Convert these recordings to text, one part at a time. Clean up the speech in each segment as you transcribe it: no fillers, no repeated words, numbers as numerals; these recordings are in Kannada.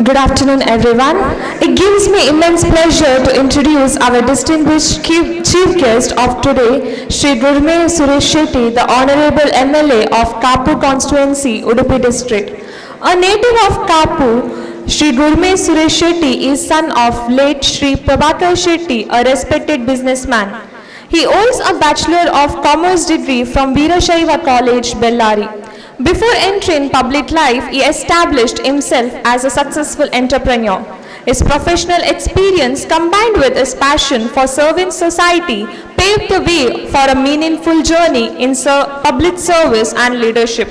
Good afternoon, everyone. It gives me immense pleasure to introduce our distinguished chief guest of today, Shri Gurme Suresh Shetty, the Honorable MLA of Kapur Constituency, Udupi District. A native of Kapur, Shri Gurme Suresh Shetty is son of late Shri Prabhakar Shetty, a respected businessman. He holds a Bachelor of Commerce degree from Veerashaiva College, Bellary. Before entering public life, he established himself as a successful entrepreneur. His professional experience combined with his passion for serving society paved the way for a meaningful journey in public service and leadership.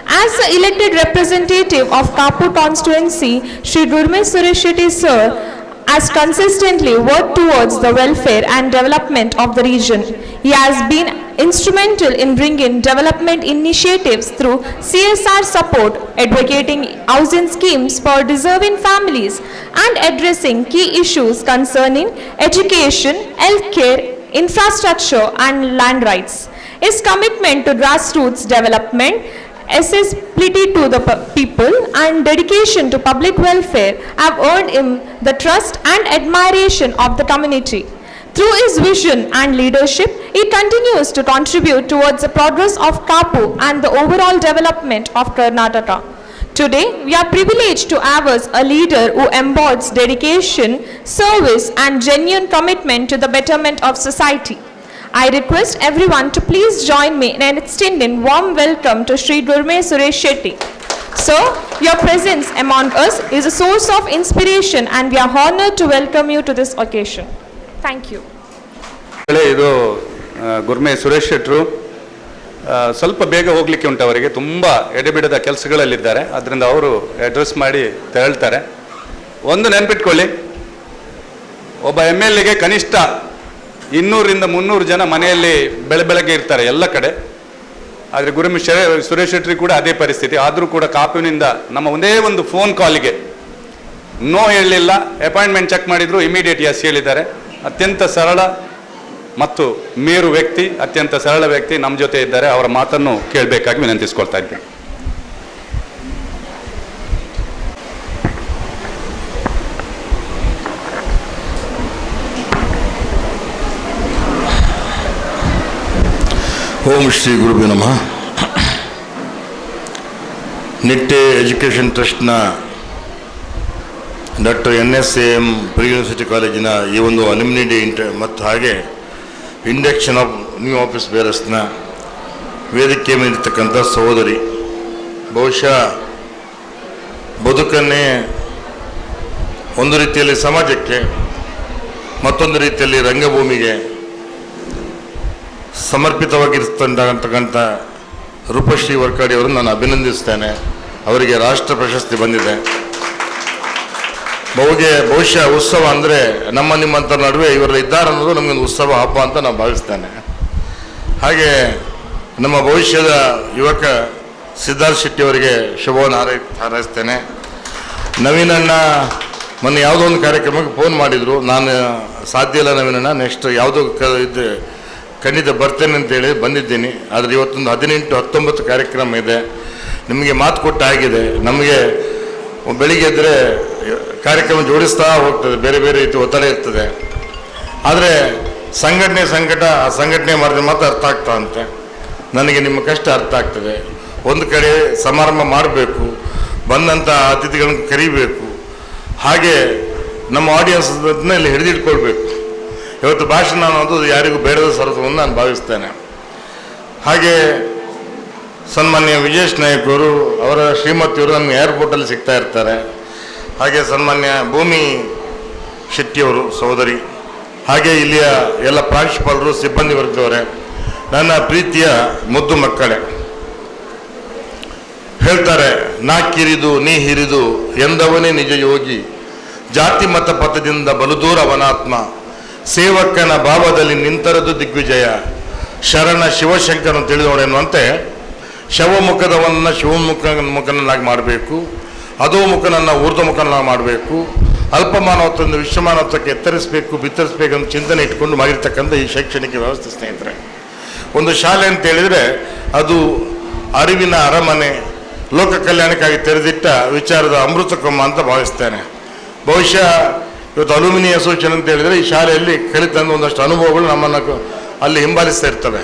As the elected representative of Kapur constituency, Shri Gurme Suresh Shetty sir has consistently worked towards the welfare and development of the region. He has been instrumental in bringing development initiatives through CSR support, advocating housing schemes for deserving families, and addressing key issues concerning education, healthcare, infrastructure, and land rights. His commitment to grassroots development, accessibility to the people, and dedication to public welfare have earned him the trust and admiration of the community. Through his vision and leadership, he continues to contribute towards the progress of Kapur and the overall development of Karnataka. Today, we are privileged to have us a leader who embodies dedication, service, and genuine commitment to the betterment of society. I request everyone to please join me in extending warm welcome to Shri Gurme Suresh Shetty. So, your presence among us is a source of inspiration and we are honored to welcome you to this occasion. Thank you. ಇದು ಗುರ್ಮೆ ಸುರೇಶ್ ಶೆಟ್ಟರು ಸ್ವಲ್ಪ ಬೇಗ ಹೋಗಲಿಕ್ಕೆ ಉಂಟು, ಅವರಿಗೆ ತುಂಬ ಎಡೆಬಿಡದ ಕೆಲಸಗಳಲ್ಲಿದ್ದಾರೆ, ಅದರಿಂದ ಅವರು ಅಡ್ರೆಸ್ ಮಾಡಿ ತೆರಳ್ತಾರೆ. ಒಂದು ನೆನಪಿಟ್ಕೊಳ್ಳಿ, ಒಬ್ಬ MLAಗೆ ಕನಿಷ್ಠ 200ರಿಂದ 300 ಜನ ಮನೆಯಲ್ಲಿ ಬೆಳಗ್ಗೆ ಇರ್ತಾರೆ ಎಲ್ಲ ಕಡೆ. ಆದರೆ ಗುರ್ಮೆ ಸುರೇಶ್ ಶೆಟ್ಟಿ ಕೂಡ ಅದೇ ಪರಿಸ್ಥಿತಿ. ಆದರೂ ಕೂಡ ಕಾಪುವಿನಿಂದ ನಮ್ಮ ಒಂದೇ ಒಂದು ಫೋನ್ ಕಾಲಿಗೆ ನೋ ಹೇಳಲಿಲ್ಲ, ಅಪಾಯಿಂಟ್ಮೆಂಟ್ ಚೆಕ್ ಮಾಡಿದ್ರು, ಇಮಿಡಿಯೇಟ್ ಎಸ್ ಹೇಳಿದ್ದಾರೆ. ಅತ್ಯಂತ ಸರಳ ಮತ್ತು ಮೇರು ವ್ಯಕ್ತಿ, ಅತ್ಯಂತ ಸರಳ ವ್ಯಕ್ತಿ ನಮ್ಮ ಜೊತೆ ಇದ್ದಾರೆ. ಅವರ ಮಾತನ್ನು ಕೇಳಬೇಕಾಗಿ ವಿನಂತಿಸ್ಕೊಳ್ತಾ ಇದ್ದೇನೆ. ಓಂ ಶ್ರೀ ಗುರುಭ್ಯೋ ನಮಃ. ನಿಟ್ಟೆ ಎಜುಕೇಷನ್ ಟ್ರಸ್ಟ್ನ ಡಾಕ್ಟರ್ NSAM ಪ್ರಿ ಯೂನಿವರ್ಸಿಟಿ ಕಾಲೇಜಿನ ಈ ಒಂದು ಅಲ್ಯುಮಿನಿ ಡೇ ಮತ್ತು ಹಾಗೆ ಇಂಡಕ್ಷನ್ ಆಫ್ ನ್ಯೂ ಆಫೀಸ್ ಬೇರರ್ಸ್ನ ವೇದಿಕೆ ಮೇಲಿರ್ತಕ್ಕಂಥ ಸಹೋದರಿ, ಬಹುಶಃ ಬದುಕನ್ನೇ ಒಂದು ರೀತಿಯಲ್ಲಿ ಸಮಾಜಕ್ಕೆ, ಮತ್ತೊಂದು ರೀತಿಯಲ್ಲಿ ರಂಗಭೂಮಿಗೆ ಸಮರ್ಪಿತವಾಗಿರ್ತಕ್ಕಂಥ ರೂಪಶ್ರೀ ವರ್ಕಾಡಿ ಅವರನ್ನು ನಾನು ಅಭಿನಂದಿಸ್ತೇನೆ. ಅವರಿಗೆ ರಾಷ್ಟ್ರ ಪ್ರಶಸ್ತಿ ಬಂದಿದೆ. ಬಹುಶಃ ಉತ್ಸವ ಅಂದರೆ ನಮ್ಮ ನಿಮ್ಮಂಥ ನಡುವೆ ಇವರೆಲ್ಲ ಇದ್ದಾರೆ ಅನ್ನೋದು ನಮಗೊಂದು ಉತ್ಸವ ಹಬ್ಬ ಅಂತ ನಾನು ಭಾವಿಸ್ತೇನೆ. ಹಾಗೆ ನಮ್ಮ ಭವಿಷ್ಯದ ಯುವಕ ಸಿದ್ಧಾರ್ಥ ಶೆಟ್ಟಿ ಅವರಿಗೆ ಶುಭವನ್ನು ಹಾರೈಸ್ತೇನೆ. ನವೀನಣ್ಣ ಮೊನ್ನೆ ಯಾವುದೋ ಒಂದು ಕಾರ್ಯಕ್ರಮಕ್ಕೆ ಫೋನ್ ಮಾಡಿದರು, ನಾನು ಸಾಧ್ಯ ಇಲ್ಲ ನವೀನಣ್ಣ, ನೆಕ್ಸ್ಟ್ ಯಾವುದೋ ಇದು ಖಂಡಿತ ಬರ್ತೇನೆ ಅಂತೇಳಿ ಬಂದಿದ್ದೀನಿ. ಆದರೆ ಇವತ್ತೊಂದು 18-19 ಕಾರ್ಯಕ್ರಮ ಇದೆ. ನಿಮಗೆ ಮಾತು ಕೊಟ್ಟಾಗಿದೆ. ನಮಗೆ ಬೆಳಿಗ್ಗೆ ಎದ್ದರೆ ಕಾರ್ಯಕ್ರಮ ಜೋಡಿಸ್ತಾ ಹೋಗ್ತದೆ, ಬೇರೆ ಬೇರೆ ರೀತಿ ಒತ್ತಡ ಇರ್ತದೆ. ಆದರೆ ಸಂಘಟ ಆ ಸಂಘಟನೆ ಮಾಡಿದ್ರೆ ಮಾತ್ರ ಅರ್ಥ ಆಗ್ತಾ ಅಂತೆ. ನನಗೆ ನಿಮ್ಮ ಕಷ್ಟ ಅರ್ಥ ಆಗ್ತದೆ. ಒಂದು ಕಡೆ ಸಮಾರಂಭ ಮಾಡಬೇಕು, ಬಂದಂಥ ಅತಿಥಿಗಳನ್ನು ಕರಿಬೇಕು, ಹಾಗೆ ನಮ್ಮ ಆಡಿಯನ್ಸ್ನ ಇಲ್ಲಿ ಹಿಡಿದಿಟ್ಕೊಳ್ಬೇಕು. ಇವತ್ತು ಭಾಷಣ ಅನ್ನೋದು ಯಾರಿಗೂ ಬೇಡದ ಸರಸವನ್ನು ನಾನು ಭಾವಿಸ್ತೇನೆ. ಹಾಗೆ ಸನ್ಮಾನ್ಯ ವಿಜೇಶ್ ನಾಯಕ್ ಅವರು, ಅವರ ಶ್ರೀಮತಿಯವರು ನಮಗೆ ಏರ್ಪೋರ್ಟಲ್ಲಿ ಸಿಗ್ತಾ ಇರ್ತಾರೆ. ಹಾಗೆ ಸನ್ಮಾನ್ಯ ಭೂಮಿ ಶೆಟ್ಟಿಯವರು ಸಹೋದರಿ, ಹಾಗೆ ಇಲ್ಲಿಯ ಎಲ್ಲ ಪ್ರಾಂಶುಪಾಲರು, ಸಿಬ್ಬಂದಿ ವರ್ಗದವರೇ, ನನ್ನ ಪ್ರೀತಿಯ ಮುದ್ದು ಮಕ್ಕಳೇ. ಹೇಳ್ತಾರೆ, ನಾ ಕಿರಿದು ನೀ ಹಿರಿದು ಎಂದವನೇ ನಿಜ ಯೋಗಿ, ಜಾತಿ ಮತ ಪಥದಿಂದ ಬಲುದೂರ ಅವನಾತ್ಮ, ಸೇವಕನ ಭಾವದಲ್ಲಿ ನಿಂತರದು ದಿಗ್ವಿಜಯ, ಶರಣ ಶಿವಶಂಕರನ್ನು ತಿಳಿದವನೆನ್ನುವಂತೆ ಶವಮುಖದವನ್ನ ಶಿವಮುಖನನ್ನಾಗಿ ಮಾಡಬೇಕು, ಅಧೋಮುಖನನ್ನು ಊರ್ಧ್ವಮುಖನನ್ನಾಗಿ ಮಾಡಬೇಕು, ಅಲ್ಪಮಾನವತ್ವದಿಂದ ವಿಶ್ವಮಾನವತ್ವಕ್ಕೆ ಎತ್ತರಿಸಬೇಕು, ಬಿತ್ತರಿಸಬೇಕಂತ ಚಿಂತನೆ ಇಟ್ಕೊಂಡು ಮಾಡಿರ್ತಕ್ಕಂಥ ಈ ಶೈಕ್ಷಣಿಕ ವ್ಯವಸ್ಥೆ ಸ್ನೇಹಿತರೆ. ಒಂದು ಶಾಲೆ ಅಂತ ಹೇಳಿದರೆ ಅದು ಅರಿವಿನ ಅರಮನೆ, ಲೋಕ ಕಲ್ಯಾಣಕ್ಕಾಗಿ ತೆರೆದಿಟ್ಟ ವಿಚಾರದ ಅಮೃತಕೊಮ್ಮ ಅಂತ ಭಾವಿಸ್ತೇನೆ. ಬಹುಶಃ ಇವತ್ತು ಅಲ್ಯೂಮಿನಿ ಅಸೋಸಿಯೇಷನ್ ಅಂತ ಹೇಳಿದರೆ ಈ ಶಾಲೆಯಲ್ಲಿ ಕಲಿತಂದ ಒಂದಷ್ಟು ಅನುಭವಗಳು ನಮ್ಮನ್ನು ಅಲ್ಲಿ ಹಿಂಬಾಲಿಸ್ತಾ ಇರ್ತವೆ.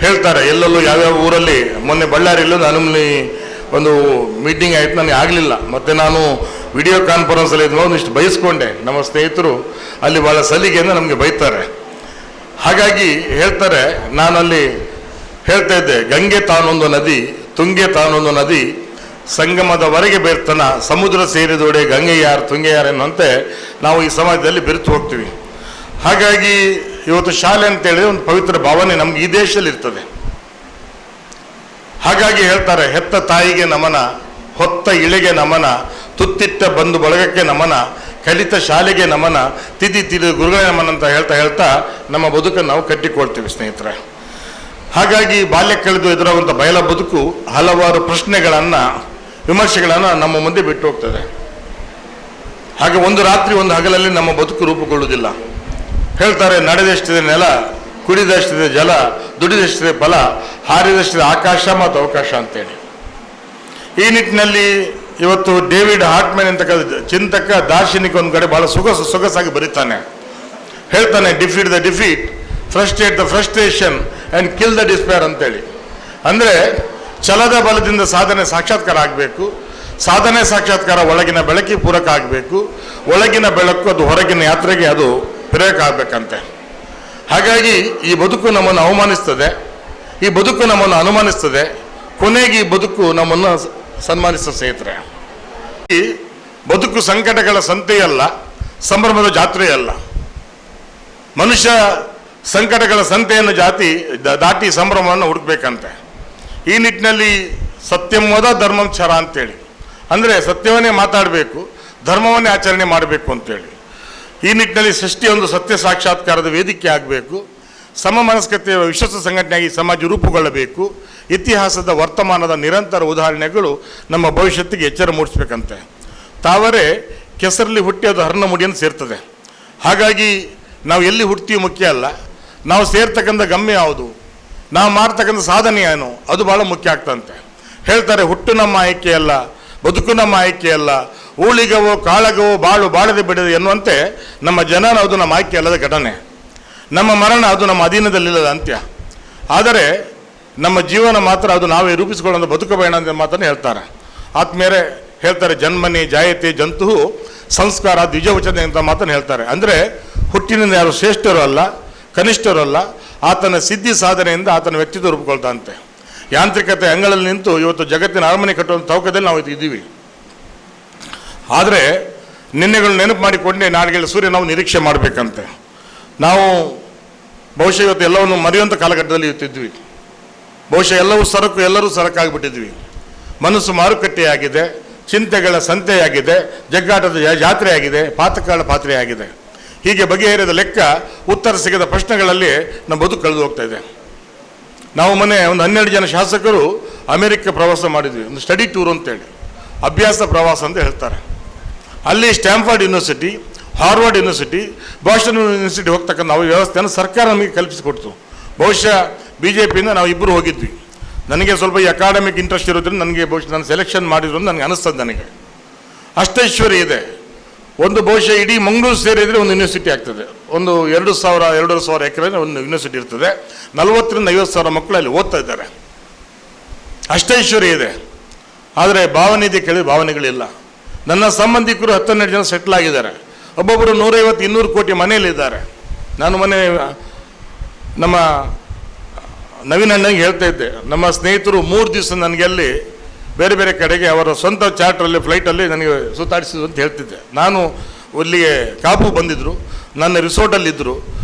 ಹೇಳ್ತಾರೆ ಎಲ್ಲೆಲ್ಲೂ ಯಾವ್ಯಾವ ಊರಲ್ಲಿ, ಮೊನ್ನೆ ಬಳ್ಳಾರಿಯಲ್ಲೊಂದು ಅಲ್ಯೂಮಿನಿ ಒಂದು ಮೀಟಿಂಗ್ ಆಯಿತು, ನನಗೆ ಆಗಲಿಲ್ಲ. ಮತ್ತು ನಾನು ವಿಡಿಯೋ ಕಾನ್ಫರೆನ್ಸಲ್ಲಿ ಇದ್ದಾಗ ಒಂದಿಷ್ಟು ಬಯಸ್ಕೊಂಡೆ. ನಮ್ಮ ಸ್ನೇಹಿತರು ಅಲ್ಲಿ ಭಾಳ ಸಲಿಗೆಯಿಂದ ನಮಗೆ ಬೈತಾರೆ. ಹಾಗಾಗಿ ಹೇಳ್ತಾರೆ, ನಾನಲ್ಲಿ ಹೇಳ್ತಾ ಇದ್ದೆ, ಗಂಗೆ ತಾನೊಂದು ನದಿ, ತುಂಗೆ ತಾನೊಂದು ನದಿ, ಸಂಗಮದವರೆಗೆ ಬೇರ್ತನ, ಸಮುದ್ರ ಸೇರಿದೋಡೆ ಗಂಗೆ ಯಾರು ತುಂಗೆ ಯಾರು ಎನ್ನುವಂತೆ ನಾವು ಈ ಸಮಾಜದಲ್ಲಿ ಬೆರೆತು ಹೋಗ್ತೀವಿ. ಹಾಗಾಗಿ ಇವತ್ತು ಶಾಲೆ ಅಂತೇಳಿದ್ರೆ ಒಂದು ಪವಿತ್ರ ಭಾವನೆ ನಮ್ಗೆ ಈ ದೇಶದಲ್ಲಿ ಇರ್ತದೆ. ಹಾಗಾಗಿ ಹೇಳ್ತಾರೆ, ಹೆತ್ತ ತಾಯಿಗೆ ನಮನ, ಹೊತ್ತ ಇಳೆಗೆ ನಮನ, ತುತ್ತಿಟ್ಟ ಬಂಧು ಬಳಗಕ್ಕೆ ನಮನ, ಕಲಿತ ಶಾಲೆಗೆ ನಮನ, ತಿದ್ದಿ ಗುರುಗಳೇ ನಮನ ಅಂತ ಹೇಳ್ತಾ ನಮ್ಮ ಬದುಕನ್ನು ನಾವು ಕಟ್ಟಿಕೊಳ್ತೀವಿ ಸ್ನೇಹಿತರೆ. ಹಾಗಾಗಿ ಬಾಲ್ಯ ಕಳೆದು ಎದುರಾಗುವಂಥ ಬಯಲ ಬದುಕು ಹಲವಾರು ಪ್ರಶ್ನೆಗಳನ್ನು, ವಿಮರ್ಶೆಗಳನ್ನು ನಮ್ಮ ಮುಂದೆ ಬಿಟ್ಟು ಹೋಗ್ತದೆ. ಹಾಗೆ ಒಂದು ರಾತ್ರಿ ಒಂದು ಹಗಲಲ್ಲಿ ನಮ್ಮ ಬದುಕು ರೂಪುಗೊಳ್ಳುವುದಿಲ್ಲ. ಹೇಳ್ತಾರೆ, ನಡೆದಷ್ಟಿದೆ ನೆಲ, ಕುಡಿದಷ್ಟಿದೆ ಜಲ, ದುಡಿದಷ್ಟಿದೆ ಫಲ, ಹಾರಿದಷ್ಟಿದೆ ಆಕಾಶ ಮತ್ತು ಅವಕಾಶ ಅಂತೇಳಿ. ಈ ನಿಟ್ಟಿನಲ್ಲಿ ಇವತ್ತು ಡೇವಿಡ್ ಹಾರ್ಟ್ಮ್ಯಾನ್ ಅಂತ ಚಿಂತಕ, ದಾರ್ಶನಿಕ ಒಂದು ಕಡೆ ಬಹಳ ಸೊಗಸಾಗಿ ಬರೀತಾನೆ. ಹೇಳ್ತಾನೆ, defeat the defeat, frustrate the frustration and kill the despair ಅಂತೇಳಿ. ಅಂದರೆ ಛಲದ ಬಲದಿಂದ ಸಾಧನೆ ಸಾಕ್ಷಾತ್ಕಾರ ಆಗಬೇಕು, ಸಾಧನೆ ಸಾಕ್ಷಾತ್ಕಾರ ಒಳಗಿನ ಬೆಳಕಿಗೆ ಪೂರಕ ಆಗಬೇಕು, ಒಳಗಿನ ಬೆಳಕು ಅದು ಹೊರಗಿನ ಯಾತ್ರೆಗೆ ಅದು ಪ್ರೇರಕ ಆಗಬೇಕಂತೆ. ಹಾಗಾಗಿ ಈ ಬದುಕು ನಮ್ಮನ್ನು ಅವಮಾನಿಸ್ತದೆ, ಈ ಬದುಕು ನಮ್ಮನ್ನು ಅನುಮಾನಿಸ್ತದೆ, ಕೊನೆಗೆ ಈ ಬದುಕು ನಮ್ಮನ್ನು ಸನ್ಮಾನಿಸುವ ಸ್ನೇಹಿತರೆ. ಈ ಬದುಕು ಸಂಕಟಗಳ ಸಂತೆಯಲ್ಲ, ಸಂಭ್ರಮದ ಜಾತ್ರೆಯಲ್ಲ. ಮನುಷ್ಯ ಸಂಕಟಗಳ ಸಂತೆಯನ್ನು ದಾಟಿ ಸಂಭ್ರಮವನ್ನು ಹುಡುಕ್ಬೇಕಂತೆ. ಈ ನಿಟ್ಟಿನಲ್ಲಿ ಸತ್ಯಮೋದ ಧರ್ಮಂ ಚರ ಅಂತೇಳಿ, ಅಂದರೆ ಸತ್ಯವನ್ನೇ ಮಾತಾಡಬೇಕು, ಧರ್ಮವನ್ನೇ ಆಚರಣೆ ಮಾಡಬೇಕು ಅಂತೇಳಿ. ಈ ನಿಟ್ಟಿನಲ್ಲಿ ಸೃಷ್ಟಿ ಒಂದು ಸತ್ಯ ಸಾಕ್ಷಾತ್ಕಾರದ ವೇದಿಕೆ ಆಗಬೇಕು. ಸಮ ಮನಸ್ಕತೆಯ ವಿಶ್ವಸ್ತ ಸಂಘಟನೆಯಾಗಿ ಸಮಾಜ ರೂಪುಗೊಳ್ಳಬೇಕು. ಇತಿಹಾಸದ ವರ್ತಮಾನದ ನಿರಂತರ ಉದಾಹರಣೆಗಳು ನಮ್ಮ ಭವಿಷ್ಯತ್ತಿಗೆ ಎಚ್ಚರ ಮೂಡಿಸ್ಬೇಕಂತೆ. ತಾವರೇ ಕೆಸರಲ್ಲಿ ಹುಟ್ಟಿ ಅದು ಹರ್ಣ ಮುಡಿಯನ್ನು ಸೇರ್ತದೆ. ಹಾಗಾಗಿ ನಾವು ಎಲ್ಲಿ ಹುಡ್ತೀವಿ ಮುಖ್ಯ ಅಲ್ಲ, ನಾವು ಸೇರ್ತಕ್ಕಂಥ ಗಮ್ಯ ಯಾವುದು, ನಾವು ಮಾಡ್ತಕ್ಕಂಥ ಸಾಧನೆ ಏನು, ಅದು ಭಾಳ ಮುಖ್ಯ ಆಗ್ತಂತೆ. ಹೇಳ್ತಾರೆ, ಹುಟ್ಟು ನಮ್ಮ ಆಯ್ಕೆಯಲ್ಲ, ಬದುಕು ನಮ್ಮ ಆಯ್ಕೆಯಲ್ಲ, ಊಳಿಗವೋ ಕಾಳಗವೋ ಬಾಳು ಬಾಳದೆ ಬಿಡದೆ ಎನ್ನುವಂತೆ ನಮ್ಮ ಜನನ ಅದು ನಮ್ಮ ಆಯ್ಕೆ ಅಲ್ಲದ ಘಟನೆ, ನಮ್ಮ ಮರಣ ಅದು ನಮ್ಮ ಅಧೀನದಲ್ಲಿಲ್ಲದ ಅಂತ್ಯ. ಆದರೆ ನಮ್ಮ ಜೀವನ ಮಾತ್ರ ಅದು ನಾವೇ ರೂಪಿಸಿಕೊಳ್ಳೋ ಬದುಕಬೇಡ ಅಂತ ಮಾತನ್ನು ಹೇಳ್ತಾರೆ. ಆತ್ಮೇಲೆ ಹೇಳ್ತಾರೆ, ಜನ್ಮನಿ ಜಾಯತೆ ಜಂತು ಸಂಸ್ಕಾರ ದ್ವಿಜವಚನೆ ಅಂತ ಮಾತನ್ನು ಹೇಳ್ತಾರೆ. ಅಂದರೆ ಹುಟ್ಟಿನಿಂದ ಯಾರು ಶ್ರೇಷ್ಠರು ಅಲ್ಲ, ಕನಿಷ್ಠರು ಅಲ್ಲ, ಆತನ ಸಿದ್ಧಿ ಸಾಧನೆಯಿಂದ ಆತನ ವ್ಯಕ್ತಿತ್ವ ರೂಪುಕೊಳ್ತಾಂತೆ. ಯಾಂತ್ರಿಕತೆ ಅಂಗಳಲ್ಲಿ ನಿಂತು ಇವತ್ತು ಜಗತ್ತಿನ ಅರಮನೆ ಕಟ್ಟುವಂಥ ತೌಕದಲ್ಲಿ ನಾವು ಇದ್ದೀವಿ. ಆದರೆ ನಿನ್ನೆಗಳು ನೆನಪು ಮಾಡಿಕೊಂಡೇ ನಾಡಿಗಳ ಸೂರ್ಯ ನಾವು ನಿರೀಕ್ಷೆ ಮಾಡಬೇಕಂತೆ. ನಾವು ಬಹುಶಃ ಇವತ್ತು ಎಲ್ಲವನ್ನು ಮರೆಯುವಂಥ ಕಾಲಘಟ್ಟದಲ್ಲಿ ಇರ್ತಿದ್ವಿ. ಬಹುಶಃ ಎಲ್ಲರೂ ಸರಕಾಗಿಬಿಟ್ಟಿದ್ವಿ. ಮನಸ್ಸು ಮಾರುಕಟ್ಟೆಯಾಗಿದೆ, ಚಿಂತೆಗಳ ಸಂತೆಯಾಗಿದೆ, ಜಗ್ಗಾಟದ ಜಾತ್ರೆಯಾಗಿದೆ, ಪಾತಕಗಳ ಪಾತ್ರೆಯಾಗಿದೆ. ಹೀಗೆ ಬಗೆಹರಿದ ಲೆಕ್ಕ ಉತ್ತರ ಸಿಗದ ಪ್ರಶ್ನೆಗಳಲ್ಲಿ ನಮ್ಮ ಬದುಕು ಕಳೆದು ಹೋಗ್ತಾ ಇದೆ. ನಾವು ಮೊನ್ನೆ ಒಂದು 12 ಜನ ಶಾಸಕರು ಅಮೆರಿಕ ಪ್ರವಾಸ ಮಾಡಿದ್ವಿ, ಒಂದು ಸ್ಟಡಿ ಟೂರ್ ಅಂತೇಳಿ, ಅಭ್ಯಾಸ ಪ್ರವಾಸ ಅಂತ ಹೇಳ್ತಾರೆ. ಅಲ್ಲಿ Stanford university, Harvard university, Boston university ಹೋಗ್ತಕ್ಕಂಥ ನಾವು ವ್ಯವಸ್ಥೆಯನ್ನು ಸರ್ಕಾರ ನಮಗೆ ಕಲ್ಪಿಸಿಕೊಡ್ತು. ಬಹುಶಃ BJPಯಿಂದ ನಾವು ಇಬ್ಬರು ಹೋಗಿದ್ವಿ. ನನಗೆ ಸ್ವಲ್ಪ ಈ ಅಕಾಡೆಮಿಕ್ ಇಂಟ್ರೆಸ್ಟ್ ಇರೋದ್ರಿಂದ ನನಗೆ ಬಹುಶಃ ನಾನು ಸೆಲೆಕ್ಷನ್ ಮಾಡಿದ್ರು ಅಂತ ನನಗೆ ಅನಿಸ್ತದೆ. ನನಗೆ ಅಷ್ಟೈಶ್ವರ್ಯ ಇದೆ. ಒಂದು ಬಹುಶಃ ಇಡೀ ಮಂಗಳೂರು ಸೇರಿದರೆ ಒಂದು ಯೂನಿವರ್ಸಿಟಿ ಆಗ್ತದೆ. ಒಂದು 2,000 ಎಕರೆ ಒಂದು ಯೂನಿವರ್ಸಿಟಿ ಇರ್ತದೆ. 40,000 ರಿಂದ 50,000 ಮಕ್ಕಳು ಅಲ್ಲಿ ಓದ್ತಾ ಇದ್ದಾರೆ. ಅಷ್ಟೈಶ್ವರ್ಯ ಇದೆ. ಆದರೆ ಭಾವನೆ ಇದೆ, ಕೇಳಿ ಭಾವನೆಗಳಿಲ್ಲ. ನನ್ನ ಸಂಬಂಧಿಕರು 10-12 ಜನ ಸೆಟ್ಲ್ ಆಗಿದ್ದಾರೆ. ಒಬ್ಬೊಬ್ಬರು 150-200 ಕೋಟಿ ಮನೆಯಲ್ಲಿದ್ದಾರೆ. ನಾನು ಮನೆ ನಮ್ಮ ನವೀನ್ ಅಣ್ಣಂಗೆ ಹೇಳ್ತಾ ಇದ್ದೆ, ನಮ್ಮ ಸ್ನೇಹಿತರು 3 ದಿವಸ ನನಗೆ ಅಲ್ಲಿ ಬೇರೆ ಬೇರೆ ಕಡೆಗೆ ಅವರ ಸ್ವಂತ ಚಾರ್ಟ್ರಲ್ಲಿ ಫ್ಲೈಟಲ್ಲಿ ನನಗೆ ಸುತ್ತಾಡಿಸಿದ್ರು ಅಂತ ಹೇಳ್ತಿದ್ದೆ. ನಾನು ಅಲ್ಲಿಗೆ ಕಾಪು ಬಂದಿದ್ದರು, ನನ್ನ ರಿಸೋರ್ಟಲ್ಲಿದ್ದರು,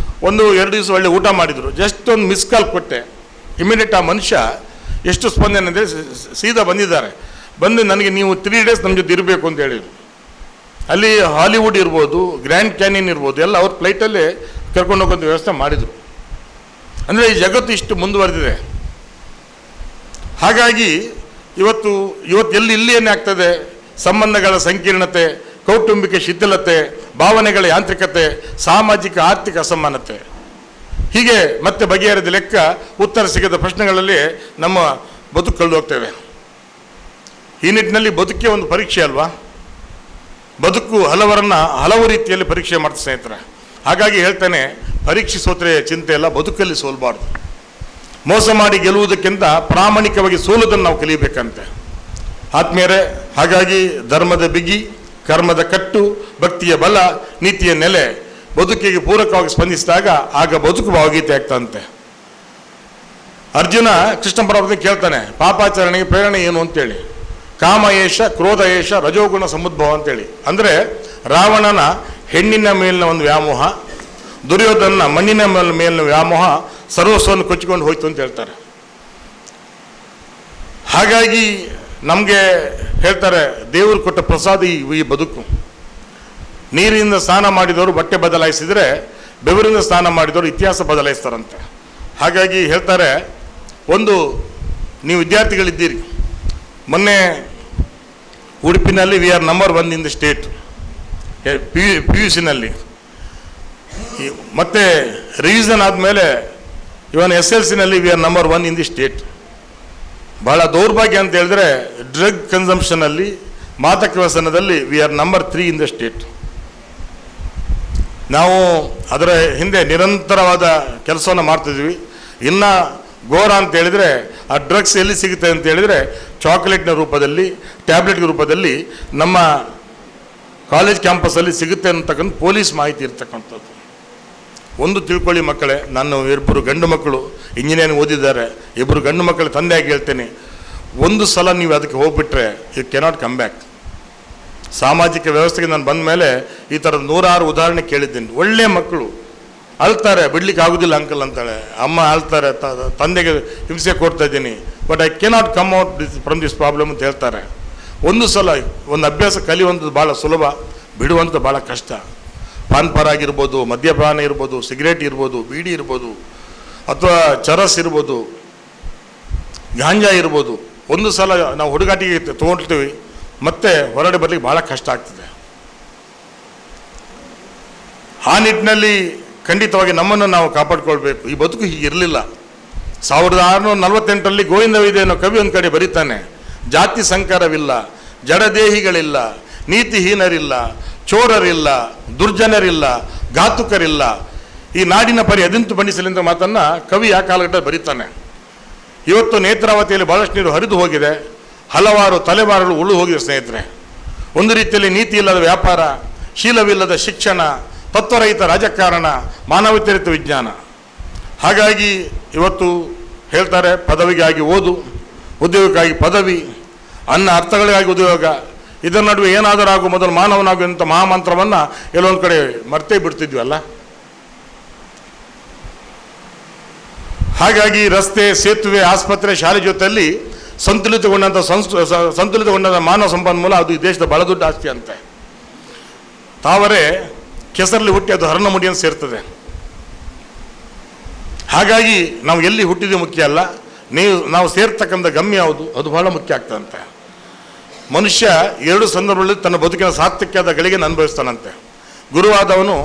1-2 ದಿವಸ ಒಳ್ಳೆ ಊಟ ಮಾಡಿದರು. ಜಸ್ಟ್ ಒಂದು ಮಿಸ್ ಕಾಲ್ ಕೊಟ್ಟೆ, ಇಮಿಡಿಯೇಟ್ ಆ ಮನುಷ್ಯ ಎಷ್ಟು ಸ್ಪಂದನೆ ಅಂದರೆ ಸೀದಾ ಬಂದಿದ್ದಾರೆ. ಬಂದು ನನಗೆ ನೀವು 3 ಡೇಸ್ ನಮ್ಮ ಜೊತೆ ಇರಬೇಕು ಅಂತ ಹೇಳಿದರು. ಅಲ್ಲಿ ಹಾಲಿವುಡ್ ಇರ್ಬೋದು, ಗ್ರ್ಯಾಂಡ್ ಕ್ಯಾನಿಯನ್ ಇರ್ಬೋದು, ಎಲ್ಲ ಅವ್ರ ಫ್ಲೈಟಲ್ಲೇ ಕರ್ಕೊಂಡು ಹೋಗೋಂಥ ವ್ಯವಸ್ಥೆ ಮಾಡಿದರು. ಅಂದರೆ ಈ ಜಗತ್ತು ಇಷ್ಟು ಮುಂದುವರೆದಿದೆ. ಹಾಗಾಗಿ ಇವತ್ತು ಇಲ್ಲಿ ಏನಾಗ್ತದೆ, ಸಂಬಂಧಗಳ ಸಂಕೀರ್ಣತೆ, ಕೌಟುಂಬಿಕ ಶಿಥಿಲತೆ, ಭಾವನೆಗಳ ಯಾಂತ್ರಿಕತೆ, ಸಾಮಾಜಿಕ ಆರ್ಥಿಕ ಅಸಮಾನತೆ, ಹೀಗೆ ಮತ್ತೆ ಬಗೆಹರಿದ ಲೆಕ್ಕ ಉತ್ತರ ಸಿಗದ ಪ್ರಶ್ನೆಗಳಲ್ಲಿ ನಮ್ಮ ಬದುಕು ಕಳೆದು ಹೋಗ್ತೇವೆ. ಈ ನಿಟ್ಟಿನಲ್ಲಿ ಬದುಕೇ ಒಂದು ಪರೀಕ್ಷೆ ಅಲ್ವಾ? ಬದುಕು ಹಲವು ರೀತಿಯಲ್ಲಿ ಪರೀಕ್ಷೆ ಮಾಡ್ತಾ ಸ್ನೇಹಿತರೆ. ಹಾಗಾಗಿ ಹೇಳ್ತೇನೆ, ಪರೀಕ್ಷೆ ಸೋತ್ರೆ ಚಿಂತೆ ಇಲ್ಲ, ಬದುಕಲ್ಲಿ ಸೋಲ್ಬಾರ್ದು. ಮೋಸ ಮಾಡಿ ಗೆಲ್ಲುವುದಕ್ಕಿಂತ ಪ್ರಾಮಾಣಿಕವಾಗಿ ಸೋಲುವುದನ್ನು ನಾವು ಕಲಿಯಬೇಕಂತೆ ಆತ್ಮೀಯರೇ. ಹಾಗಾಗಿ ಧರ್ಮದ ಬಿಗಿ, ಕರ್ಮದ ಕಟ್ಟು, ಭಕ್ತಿಯ ಬಲ, ನೀತಿಯ ನೆಲೆ ಬದುಕಿಗೆ ಪೂರಕವಾಗಿ ಸ್ಪಂದಿಸಿದಾಗ ಆಗ ಬದುಕು ಭಾವಗೀತೆ ಆಗ್ತಂತೆ. ಅರ್ಜುನ ಕೃಷ್ಣ ಪರಮಾತ್ಮ ಕೇಳ್ತಾನೆ, ಪಾಪಾಚರಣೆಗೆ ಪ್ರೇರಣೆ ಏನು ಅಂತೇಳಿ. ಕಾಮ ಏಷ, ಕ್ರೋಧ ಏಷ, ರಜೋಗುಣ ಸಮುದ್ಭವ ಅಂತೇಳಿ. ಅಂದರೆ ರಾವಣನ ಹೆಣ್ಣಿನ ಮೇಲಿನ ಒಂದು ವ್ಯಾಮೋಹ, ದುರ್ಯೋಧನ ಮಣ್ಣಿನ ಮೇಲಿನ ವ್ಯಾಮೋಹ ಸರ್ವಸ್ವವನ್ನು ಕೊಚ್ಚಿಕೊಂಡು ಹೋಯ್ತು ಅಂತ ಹೇಳ್ತಾರೆ. ಹಾಗಾಗಿ ನಮಗೆ ಹೇಳ್ತಾರೆ, ದೇವರು ಕೊಟ್ಟ ಪ್ರಸಾದ ಈ ಬದುಕು. ನೀರಿನಿಂದ ಸ್ನಾನ ಮಾಡಿದವರು ಬಟ್ಟೆ ಬದಲಾಯಿಸಿದರೆ, ಬೆವರಿಂದ ಸ್ನಾನ ಮಾಡಿದವರು ಇತಿಹಾಸ ಬದಲಾಯಿಸ್ತಾರಂತೆ. ಹಾಗಾಗಿ ಹೇಳ್ತಾರೆ, ಒಂದು ನೀವು ವಿದ್ಯಾರ್ಥಿಗಳಿದ್ದೀರಿ, ಮೊನ್ನೆ ಉಡುಪಿನಲ್ಲಿ we are number 1 in the state PUC ಮತ್ತು ರಿವಿಷನ್ ಆದಮೇಲೆ ಇವನ್ SLCನಲ್ಲಿ we are number 1 in the state. ಭಾಳ ದೌರ್ಭಾಗ್ಯ ಅಂತ ಹೇಳಿದ್ರೆ, ಡ್ರಗ್ ಕನ್ಸಂಪ್ಷನಲ್ಲಿ, ಮಾದಕ ವ್ಯಸನದಲ್ಲಿ we are number 3 in the state. ನಾವು ಅದರ ಹಿಂದೆ ನಿರಂತರವಾದ ಕೆಲಸವನ್ನು ಮಾಡ್ತಿದ್ವಿ. ಇನ್ನು ಘೋರ ಅಂತ ಹೇಳಿದರೆ, ಆ ಡ್ರಗ್ಸ್ ಎಲ್ಲಿ ಸಿಗುತ್ತೆ ಅಂತ ಹೇಳಿದರೆ, ಚಾಕ್ಲೇಟ್ನ ರೂಪದಲ್ಲಿ, ಟ್ಯಾಬ್ಲೆಟ್ ರೂಪದಲ್ಲಿ ನಮ್ಮ ಕಾಲೇಜ್ ಕ್ಯಾಂಪಸ್ಸಲ್ಲಿ ಸಿಗುತ್ತೆ ಅಂತಕ್ಕಂಥ ಪೊಲೀಸ್ ಮಾಹಿತಿ ಇರ್ತಕ್ಕಂಥದ್ದು. ಒಂದು ತಿಳ್ಕೊಳ್ಳಿ ಮಕ್ಕಳೇ, ನಾನು 2 ಗಂಡು ಮಕ್ಕಳು ಇಂಜಿನಿಯರಿಂಗ್ ಓದಿದ್ದಾರೆ, 2 ಗಂಡು ಮಕ್ಕಳ ತಂದೆಯಾಗಿ ಹೇಳ್ತೇನೆ, ಒಂದು ಸಲ ನೀವು ಅದಕ್ಕೆ ಹೋಗ್ಬಿಟ್ರೆ ಯು ಕೆನಾಟ್ ಕಮ್ ಬ್ಯಾಕ್. ಸಾಮಾಜಿಕ ವ್ಯವಸ್ಥೆಗೆ ನಾನು ಬಂದ ಮೇಲೆ ಈ ಥರದ 106 ಉದಾಹರಣೆ ಕೇಳಿದ್ದೀನಿ. ಒಳ್ಳೆಯ ಮಕ್ಕಳು ಅಳ್ತಾರೆ, ಬಿಡ್ಲಿಕ್ಕೆ ಆಗೋದಿಲ್ಲ ಅಂಕಲ್ ಅಂತಾಳೆ, ಅಮ್ಮ ಅಳ್ತಾರೆ, ತಂದೆಗೆ ಹಿಂಸೆ ಕೊಡ್ತಾ ಇದ್ದೀನಿ, but I cannot come out from this problem ಅಂತ ಹೇಳ್ತಾರೆ. ಒಂದು ಸಲ ಒಂದು ಅಭ್ಯಾಸ ಕಲಿಯುವಂಥದ್ದು ಭಾಳ ಸುಲಭ, ಬಿಡುವಂಥ ಭಾಳ ಕಷ್ಟ. ಪಾನ್ಪರ ಆಗಿರ್ಬೋದು, ಮದ್ಯಪಾನ ಇರ್ಬೋದು, ಸಿಗರೇಟ್ ಇರ್ಬೋದು, ಬೀಡಿ ಇರ್ಬೋದು, ಅಥವಾ ಚರಸ್ ಇರ್ಬೋದು, ಗಾಂಜಾ ಇರ್ಬೋದು. ಒಂದು ಸಲ ನಾವು ಹುಡುಗಾಟಿಗೆ ತೊಗೊಂಡಿರ್ತೀವಿ, ಮತ್ತೆ ಹೊರಗಡೆ ಬರಲಿಕ್ಕೆ ಭಾಳ ಕಷ್ಟ ಆಗ್ತದೆ. ಆ ನಿಟ್ಟಿನಲ್ಲಿ ಖಂಡಿತವಾಗಿ ನಮ್ಮನ್ನು ನಾವು ಕಾಪಾಡ್ಕೊಳ್ಬೇಕು. ಈ ಬದುಕು ಹೀಗಿರಲಿಲ್ಲ. 1648ರಲ್ಲಿ ಗೋವಿಂದ ವೈದ್ಯ ಅನ್ನೋ ಕವಿ ಒಂದು ಕಡೆ ಬರೀತಾನೆ, ಜಾತಿ ಸಂಕರವಿಲ್ಲ, ಜಡದೇಹಿಗಳಿಲ್ಲ, ನೀತಿಹೀನರಿಲ್ಲ, ಚೋರರಿಲ್ಲ, ದುರ್ಜನರಿಲ್ಲ, ಘಾತುಕರಿಲ್ಲ, ಈ ನಾಡಿನ ಪರಿ ಅದಿಂತು ಬಣ್ಣಿಸಲಿ ಅಂತ ಮಾತನ್ನು ಕವಿ ಆ ಕಾಲಘಟ್ಟ ಬರೀತಾನೆ. ಇವತ್ತು ನೇತ್ರಾವತಿಯಲ್ಲಿ ಭಾಳಷ್ಟು ನೀರು ಹರಿದು ಹೋಗಿದೆ, ಹಲವಾರು ತಲೆಮಾರುಗಳು ಉಳು ಹೋಗಿದೆ ಸ್ನೇಹಿತರೆ. ಒಂದು ರೀತಿಯಲ್ಲಿ ನೀತಿ ಇಲ್ಲದ ವ್ಯಾಪಾರ, ಶೀಲವಿಲ್ಲದ ಶಿಕ್ಷಣ, ತತ್ವರಹಿತ ರಾಜಕಾರಣ, ಮಾನವೀಯತೆರಹಿತ ವಿಜ್ಞಾನ. ಹಾಗಾಗಿ ಇವತ್ತು ಹೇಳ್ತಾರೆ, ಪದವಿಗಾಗಿ ಓದು, ಉದ್ಯೋಗಕ್ಕಾಗಿ ಪದವಿ, ಅನ್ನ ಅರ್ಥಗಳಿಗಾಗಿ ಉದ್ಯೋಗ, ಇದರ ನಡುವೆ ಏನಾದರೂ ಆಗು ಮೊದಲು ಮಾನವನಾಗು ಅಂತ ಮಹಾಮಂತ್ರವನ್ನು ಎಲ್ಲೊಂದು ಕಡೆ ಮರ್ತೇ ಬಿಡ್ತಿದ್ವಲ್ಲ. ಹಾಗಾಗಿ ರಸ್ತೆ, ಸೇತುವೆ, ಆಸ್ಪತ್ರೆ, ಶಾಲೆ ಜೊತೆಯಲ್ಲಿ ಸಂತುಲಿತಗೊಂಡ ಮಾನವ ಸಂಪನ್ಮೂಲ ಅದು ಈ ದೇಶದ ಬಹಳ ದೊಡ್ಡ ಆಸ್ತಿ ಅಂತೆ. ತಾವರೆ ಕೆಸರಲ್ಲಿ ಹುಟ್ಟಿ ಅದು ಹರಣ ಮುಡಿಯನ್ನು ಸೇರ್ತದೆ. ಹಾಗಾಗಿ ನಾವು ಎಲ್ಲಿ ಹುಟ್ಟಿದೆ ಮುಖ್ಯ ಅಲ್ಲ, ನಾವು ಸೇರ್ತಕ್ಕಂಥ ಗಮ್ಯ ಯಾವುದು ಅದು ಬಹಳ ಮುಖ್ಯ ಆಗ್ತದಂತೆ. ಮನುಷ್ಯ 2 ಸಂದರ್ಭಗಳಲ್ಲಿ ತನ್ನ ಬದುಕಿನ ಸಾರ್ಥಕ್ಯದ ಗಳಿಗೆಯನ್ನು ಅನುಭವಿಸ್ತಾನಂತೆ. ಗುರುವಾದವನು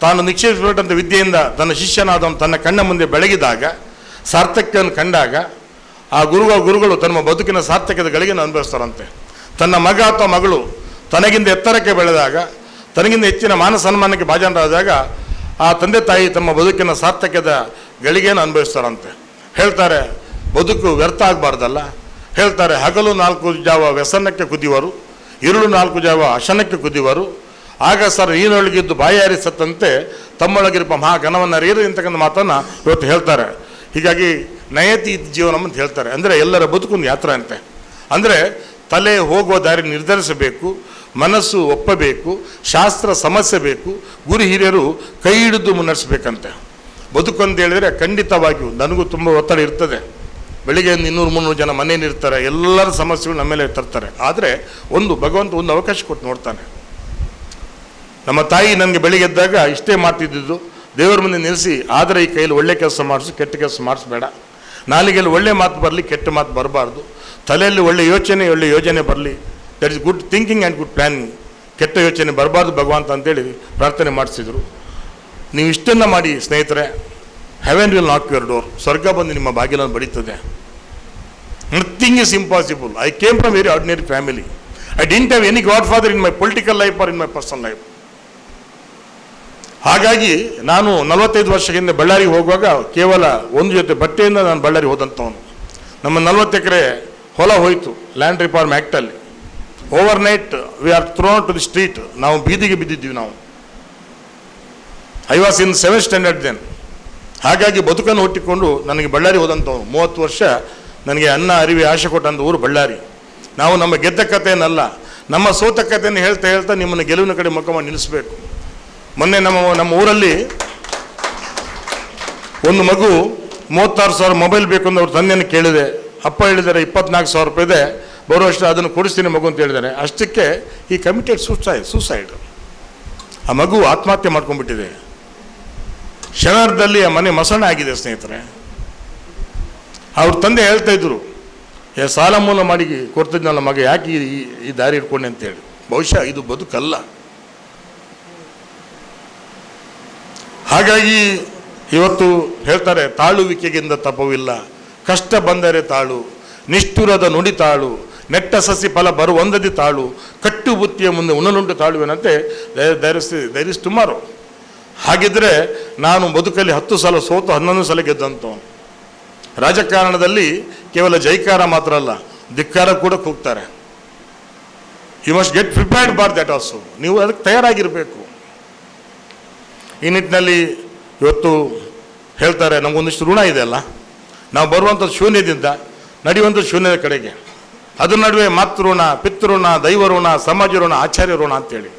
ತಾನು ನಿಕ್ಷೇಪಿಸಿಬಿಟ್ಟಂಥ ವಿದ್ಯೆಯಿಂದ ತನ್ನ ಶಿಷ್ಯನಾದವನು ತನ್ನ ಕಣ್ಣ ಮುಂದೆ ಬೆಳಗಿದಾಗ, ಸಾರ್ಥಕ್ಯವನ್ನು ಕಂಡಾಗ ಆ ಗುರುಗಳು ತನ್ನ ಬದುಕಿನ ಸಾರ್ಥಕ್ಯದ ಗಳಿಗೆಯನ್ನು ಅನುಭವಿಸ್ತಾರಂತೆ. ತನ್ನ ಮಗ ಅಥವಾ ಮಗಳು ತನಗಿಂತ ಎತ್ತರಕ್ಕೆ ಬೆಳೆದಾಗ, ತನಗಿಂತ ಹೆಚ್ಚಿನ ಮಾನ ಸನ್ಮಾನಕ್ಕೆ ಭಾಜನರಾದಾಗ ಆ ತಂದೆ ತಾಯಿ ತಮ್ಮ ಬದುಕಿನ ಸಾರ್ಥಕ್ಯದ ಗಳಿಗೆಯನ್ನು ಅನುಭವಿಸ್ತಾರಂತೆ. ಹೇಳ್ತಾರೆ, ಬದುಕು ವ್ಯರ್ಥ ಆಗಬಾರ್ದಲ್ಲ. ಹೇಳ್ತಾರೆ, ಹಗಲು 4 ಜಾವ ವ್ಯಸನಕ್ಕೆ ಕುದಿಯುವರು, ಇರುಳು 4 ಜಾವ ಅಶನಕ್ಕೆ ಕುದಿಯುವರು, ಆಗ ಸರ್ ನೀನೊಳಗಿದ್ದು ಬಾಯಾರಿ ಸತ್ತಂತೆ ತಮ್ಮೊಳಗಿರುವ ಮಹಾಘನವನ್ನು ಅರಿಯರು ಅಂತಕ್ಕಂಥ ಮಾತನ್ನು ಇವತ್ತು ಹೇಳ್ತಾರೆ. ಹೀಗಾಗಿ ನಯತಿ ಜೀವನಂ ಅಂತ ಹೇಳ್ತಾರೆ. ಅಂದರೆ ಎಲ್ಲರ ಬದುಕೊಂದು ಯಾತ್ರೆ ಅಂತೆ. ಅಂದರೆ ತಲೆ ಹೋಗುವ ದಾರಿ ನಿರ್ಧರಿಸಬೇಕು, ಮನಸ್ಸು ಒಪ್ಪಬೇಕು, ಶಾಸ್ತ್ರ ಸಮಸ್ಯೆ ಬೇಕು, ಗುರು ಹಿರಿಯರು ಕೈ ಹಿಡಿದು ಮುನ್ನಡೆಸಬೇಕಂತೆ. ಬದುಕು ಅಂತ ಹೇಳಿದರೆ ಖಂಡಿತವಾಗಿಯೂ ನನಗೂ ತುಂಬ ಒತ್ತಡ ಇರ್ತದೆ. ಬೆಳಿಗ್ಗೆ 200-300 ಜನ ಮನೆಯಲ್ಲಿರ್ತಾರೆ, ಎಲ್ಲರ ಸಮಸ್ಯೆಗಳು ನಮ್ಮ ಮೇಲೆ ತರ್ತಾರೆ. ಆದರೆ ಭಗವಂತ ಒಂದು ಅವಕಾಶ ಕೊಟ್ಟು ನೋಡ್ತಾನೆ. ನಮ್ಮ ತಾಯಿ ನನಗೆ ಬೆಳಿಗ್ಗೆ ಎದ್ದಾಗ ಇಷ್ಟೇ ಮಾಡ್ತಿದ್ದು, ದೇವರ ಮುಂದೆ ನಿಲ್ಲಿಸಿ, ಆದರೆ ಈ ಕೈಯಲ್ಲಿ ಒಳ್ಳೆ ಕೆಲಸ ಮಾಡಿಸು, ಕೆಟ್ಟ ಕೆಲಸ ಮಾಡಿಸ್ಬೇಡ, ನಾಲಿಗೆಯಲ್ಲಿ ಒಳ್ಳೆ ಮಾತು ಬರಲಿ, ಕೆಟ್ಟ ಮಾತು ಬರಬಾರ್ದು, ತಲೆಯಲ್ಲಿ ಒಳ್ಳೆ ಯೋಜನೆ ಬರಲಿ, that is good thinking and good planning, ಕೆಟ್ಟ ಯೋಚನೆ ಬರಬಾರ್ದು ಭಗವಂತ ಅಂತೇಳಿ ಪ್ರಾರ್ಥನೆ ಮಾಡಿಸಿದರು. ನೀವು ಇಷ್ಟನ್ನು ಮಾಡಿ ಸ್ನೇಹಿತರೆ, ಹೆವೆನ್ ವಿಲ್ ನಾಕ್ ಯುವರ್ ಡೋರ್, ಸ್ವರ್ಗ ಬಂದು ನಿಮ್ಮ ಬಾಗಿಲನ್ನು ಬಡಿತದೆ. Nothing is impossible. I came from a very ordinary family. I didn't have any godfather in my political life or in my personal life. ಹಾಗಾಗಿ ನಾನು 45 ವರ್ಷದಿಂದ ಬಳ್ಳಾರಿಗೆ ಹೋಗುವಾಗ ಕೇವಲ ಒಂದು ಜೊತೆ ಬಟ್ಟೆಯಿಂದ ನಾನು ಬಳ್ಳಾರಿ ಹೋದಂಥವನು. ನಮ್ಮ 40 ಎಕರೆ ಹೊಲ ಹೋಯಿತು ಲ್ಯಾಂಡ್ ರಿಫಾರ್ಮ್ ಆ್ಯಕ್ಟಲ್ಲಿ. Overnight we are thrown to the street. ನಾವು ಬೀದಿಗೆ ಬಿದ್ದಿದ್ವಿ ನಾವು. I was in 7th standard then. ಹಾಗಾಗಿ ಬದುಕನ್ನು ಹುಟ್ಟಿಕೊಂಡು ನನಗೆ ಬಳ್ಳಾರಿ ಹೋದಂಥವನು. 30 ವರ್ಷ ನನಗೆ ಅನ್ನ ಅರಿವಿ ಆಶೆ ಕೊಟ್ಟಂಥ ಊರು ಬಳ್ಳಾರಿ. ನಾವು ನಮ್ಮ ಗೆದ್ದ ಕಥೆಯನ್ನಲ್ಲ, ನಮ್ಮ ಸೋತ ಕಥೆಯನ್ನು ಹೇಳ್ತಾ ಹೇಳ್ತಾ ನಿಮ್ಮನ್ನು ಗೆಲುವಿನ ಕಡೆ ಮುಖ ಮಾಡಿ ನಿಲ್ಲಿಸಬೇಕು. ಮೊನ್ನೆ ನಮ್ಮ ಊರಲ್ಲಿ ಒಂದು ಮಗು 36,000 ಮೊಬೈಲ್ ಬೇಕು ಅಂತ ಅವ್ರ ತಂದೆಯನ್ನು ಕೇಳಿದೆ. ಅಪ್ಪ ಹೇಳಿದ್ದಾರೆ 24,000 ರೂಪಾಯಿ ಇದೆ, ಬರೋ ವರ್ಷ ಅದನ್ನು ಕೊಡಿಸ್ತೀನಿ ಮಗು ಅಂತ ಹೇಳಿದ್ದಾರೆ. ಅಷ್ಟಕ್ಕೆ ಈ ಕಮಿಟೆಡ್ ಸೂಸೈಡ್. ಆ ಮಗು ಆತ್ಮಹತ್ಯೆ ಮಾಡ್ಕೊಂಡ್ಬಿಟ್ಟಿದೆ. ಕ್ಷಣಾರ್ಧದಲ್ಲಿ ಆ ಮನೆ ಮಸಣ ಆಗಿದೆ ಸ್ನೇಹಿತರೆ. ಅವ್ರ ತಂದೆ ಹೇಳ್ತಾ ಇದ್ರು, ಸಾಲ ಮೂಲ ಮಾಡಿ ಕೊಡ್ತಿದ್ನಲ್ಲ ಮಗ, ಯಾಕೆ ಈ ದಾರಿ ಇಟ್ಕೊಂಡೆ ಅಂತೇಳಿ. ಬಹುಶಃ ಇದು ಬದುಕಲ್ಲ. ಹಾಗಾಗಿ ಇವತ್ತು ಹೇಳ್ತಾರೆ, ತಾಳುವಿಕೆಗಿಂತ ತಪವಿಲ್ಲ, ಕಷ್ಟ ಬಂದರೆ ತಾಳು, ನಿಷ್ಠುರದ ನುಡಿ ತಾಳು, ನೆಟ್ಟ ಸಸಿ ಫಲ ಬರುವಂದದಿ ತಾಳು, ಕಟ್ಟು ಬುತ್ತಿಯ ಮುಂದೆ ಉಣಲುಂಟು ತಾಳುವೆನಂತೆ ದೈರ್ ಇಸ್ ಟುಮಾರೋ. ಹಾಗಿದ್ರೆ ನಾನು ಬದುಕಲ್ಲಿ 10 ಸಲ ಸೋತು 11 ಸಲ ಗೆದ್ದಂಥವನು. ರಾಜಕಾರಣದಲ್ಲಿ ಕೇವಲ ಜೈಕಾರ ಮಾತ್ರ ಅಲ್ಲ, ಧಿಕ್ಕಾರ ಕೂಡ ಕೂಗ್ತಾರೆ. You must get prepared for that also. ನೀವು ಅದಕ್ಕೆ ತಯಾರಾಗಿರಬೇಕು. ಈ ನಿಟ್ಟಿನಲ್ಲಿ ಇವತ್ತು ಹೇಳ್ತಾರೆ, ನಮಗೊಂದಿಷ್ಟು ಋಣ ಇದೆ ಅಲ್ಲ, ನಾವು ಬರುವಂಥದ್ದು ಶೂನ್ಯದಿಂದ ನಡೆಯುವಂಥ ಶೂನ್ಯದ ಕಡೆಗೆ. ಅದ್ರ ನಡುವೆ ಮಾತೃಋಣ, ಪಿತೃಋಣ, ದೈವಋಣ, ಸಮಾಜ ಋಣ, ಆಚಾರ್ಯ ಋಣ ಅಂತೇಳಿ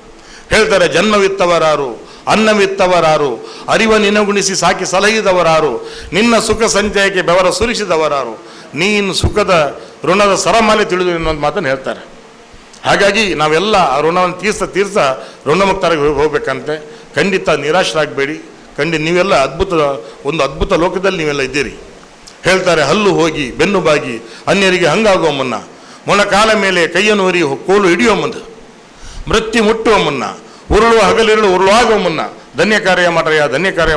ಹೇಳ್ತಾರೆ. ಜನ್ಮವಿತ್ತವರಾರು, ಅನ್ನವಿತ್ತವರಾರು, ಅರಿವ ನಿನಗುಣಿಸಿ ಸಾಕಿ ಸಲಹಿದವರಾರು, ನಿನ್ನ ಸುಖ ಸಂಚಯಕ್ಕೆ ಬೆವರ ಸುರಿಸಿದವರಾರು, ನೀನು ಸುಖದ ಋಣದ ಸರಮಾಲೆ ತಿಳಿದು ಅನ್ನೋದು ಮಾತನ್ನು ಹೇಳ್ತಾರೆ. ಹಾಗಾಗಿ ನಾವೆಲ್ಲ ಆ ಋಣವನ್ನು ತೀರ್ಸ ಋಣಮುಕ್ತರಾಗಿ ಹೋಗ್ಬೇಕಂತೆ. ಖಂಡಿತ ನಿರಾಶರಾಗಬೇಡಿ. ನೀವೆಲ್ಲ ಒಂದು ಅದ್ಭುತ ಲೋಕದಲ್ಲಿ ನೀವೆಲ್ಲ ಇದ್ದೀರಿ. ಹೇಳ್ತಾರೆ, ಹಲ್ಲು ಹೋಗಿ ಬೆನ್ನು ಬಾಗಿ ಅನ್ಯರಿಗೆ ಹಂಗಾಗುವ ಮುನ್ನ, ಮೊಣಕಾಲ ಮೇಲೆ ಕೈಯನ್ನು ಹೊರಿ ಕೋಲು ಹಿಡಿಯುವ ಮುನ್ನ, ಮೃತ್ಯು ಮುಟ್ಟುವ ಮುನ್ನ, ಉರುಳುವ ಹಗಲಿರುಳು ಉರುಳುವಾಗುವ ಮುನ್ನ ಧನ್ಯ ಕಾರ್ಯ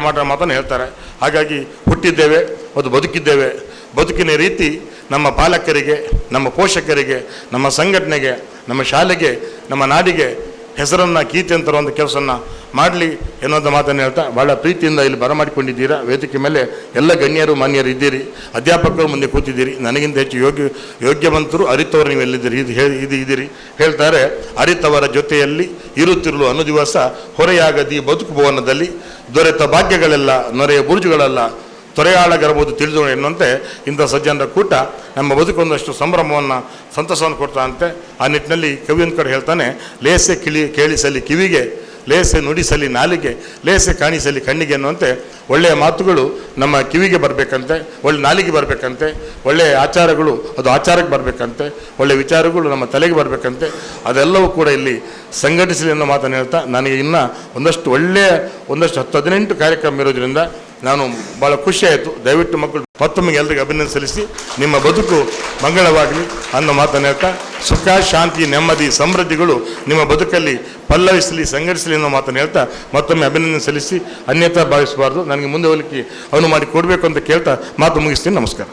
ಮಾತನ್ನು ಹೇಳ್ತಾರೆ. ಹಾಗಾಗಿ ಹುಟ್ಟಿದ್ದೇವೆ, ಅದು ಬದುಕಿದ್ದೇವೆ. ಬದುಕಿನ ರೀತಿ ನಮ್ಮ ಪಾಲಕರಿಗೆ, ನಮ್ಮ ಪೋಷಕರಿಗೆ, ನಮ್ಮ ಸಂಘಟನೆಗೆ, ನಮ್ಮ ಶಾಲೆಗೆ, ನಮ್ಮ ನಾಡಿಗೆ ಹೆಸರನ್ನು ಕೀರ್ತಿ ತರುವಂಥ ಕೆಲಸವನ್ನು ಮಾಡಲಿ ಎನ್ನುವಂಥ ಮಾತನ್ನು ಹೇಳ್ತಾ, ಭಾಳ ಪ್ರೀತಿಯಿಂದ ಇಲ್ಲಿ ಬರಮಾಡಿಕೊಂಡಿದ್ದೀರಾ. ವೇದಿಕೆ ಮೇಲೆ ಎಲ್ಲ ಗಣ್ಯರು ಮಾನ್ಯರು ಇದ್ದೀರಿ, ಅಧ್ಯಾಪಕರು ಮುಂದೆ ಕೂತಿದ್ದೀರಿ. ನನಗಿಂತ ಹೆಚ್ಚು ಯೋಗ್ಯವಂತರು ಅರಿತವರು ನೀವು ಎಲ್ಲಿದ್ದೀರಿ ಇದ್ದೀರಿ. ಹೇಳ್ತಾರೆ, ಅರಿತವರ ಜೊತೆಯಲ್ಲಿ ಇರುತ್ತಿರಲು ಅನುದಿವಸ ಹೊರೆಯಾಗದಿ ಬದುಕು ಭವನದಲ್ಲಿ ದೊರೆತ ಭಾಗ್ಯಗಳೆಲ್ಲ ನೊರೆಯ ಬುರುಜುಗಳೆಲ್ಲ ತೊರೆಯಾಳಗಿರಬಹುದು ತಿಳಿದು ಎನ್ನುವಂತೆ ಇಂಥ ಸಜ್ಜನರ ಕೂಟ ನಮ್ಮ ಬದುಕೊಂದಷ್ಟು ಸಂಭ್ರಮವನ್ನು, ಸಂತಸವನ್ನು ಕೊಡ್ತಾನಂತೆ. ಆ ನಿಟ್ಟಿನಲ್ಲಿ ಕವಿಯೊಂದು ಕಡೆ ಹೇಳ್ತಾನೆ, ಲೇಸೆ ಕೇಳಿಸಲಿ ಕಿವಿಗೆ, ಲೇಸೆ ನುಡಿಸಲಿ ನಾಲಿಗೆ, ಲೇಸೆ ಕಾಣಿಸಲಿ ಕಣ್ಣಿಗೆ ಅನ್ನುವಂತೆ ಒಳ್ಳೆಯ ಮಾತುಗಳು ನಮ್ಮ ಕಿವಿಗೆ ಬರಬೇಕಂತೆ, ಒಳ್ಳೆ ನಾಲಿಗೆ ಬರಬೇಕಂತೆ, ಒಳ್ಳೆಯ ಆಚಾರಗಳು ಅದು ಆಚಾರಕ್ಕೆ ಬರಬೇಕಂತೆ, ಒಳ್ಳೆಯ ವಿಚಾರಗಳು ನಮ್ಮ ತಲೆಗೆ ಬರಬೇಕಂತೆ. ಅದೆಲ್ಲವೂ ಕೂಡ ಇಲ್ಲಿ ಸಂಘಟಿಸಲಿ ಅನ್ನೋ ಮಾತನ್ನು ಹೇಳ್ತಾ, ನನಗೆ ಇನ್ನೂ ಒಂದಷ್ಟು 10-18 ಕಾರ್ಯಕ್ರಮ ಇರೋದ್ರಿಂದ ನಾನು ಭಾಳ ಖುಷಿಯಾಯಿತು. ದಯವಿಟ್ಟು ಮಕ್ಕಳು ಮತ್ತೊಮ್ಮೆ ಎಲ್ಲರಿಗೂ ಅಭಿನಂದನೆ ಸಲ್ಲಿಸಿ ನಿಮ್ಮ ಬದುಕು ಮಂಗಳವಾಗಲಿ ಅನ್ನೋ ಮಾತನ್ನು ಹೇಳ್ತಾ, ಸುಖ ಶಾಂತಿ ನೆಮ್ಮದಿ ಸಮೃದ್ಧಿಗಳು ನಿಮ್ಮ ಬದುಕಲ್ಲಿ ಪಲ್ಲವಿಸಲಿ ಸಂಘಟಿಸಲಿ ಅನ್ನೋ ಮಾತನ್ನು ಹೇಳ್ತಾ ಮತ್ತೊಮ್ಮೆ ಅಭಿನಂದನೆ ಸಲ್ಲಿಸಿ ಅನ್ಯತಾ ಭಾವಿಸಬಾರ್ದು. ನನಗೆ ಮುಂದೆ ಹೋಗಲಿಕ್ಕೆ ಅನುವು ಮಾಡಿ ಕೊಡಬೇಕು ಅಂತ ಕೇಳ್ತಾ ಮಾತು ಮುಗಿಸ್ತೀನಿ. ನಮಸ್ಕಾರ.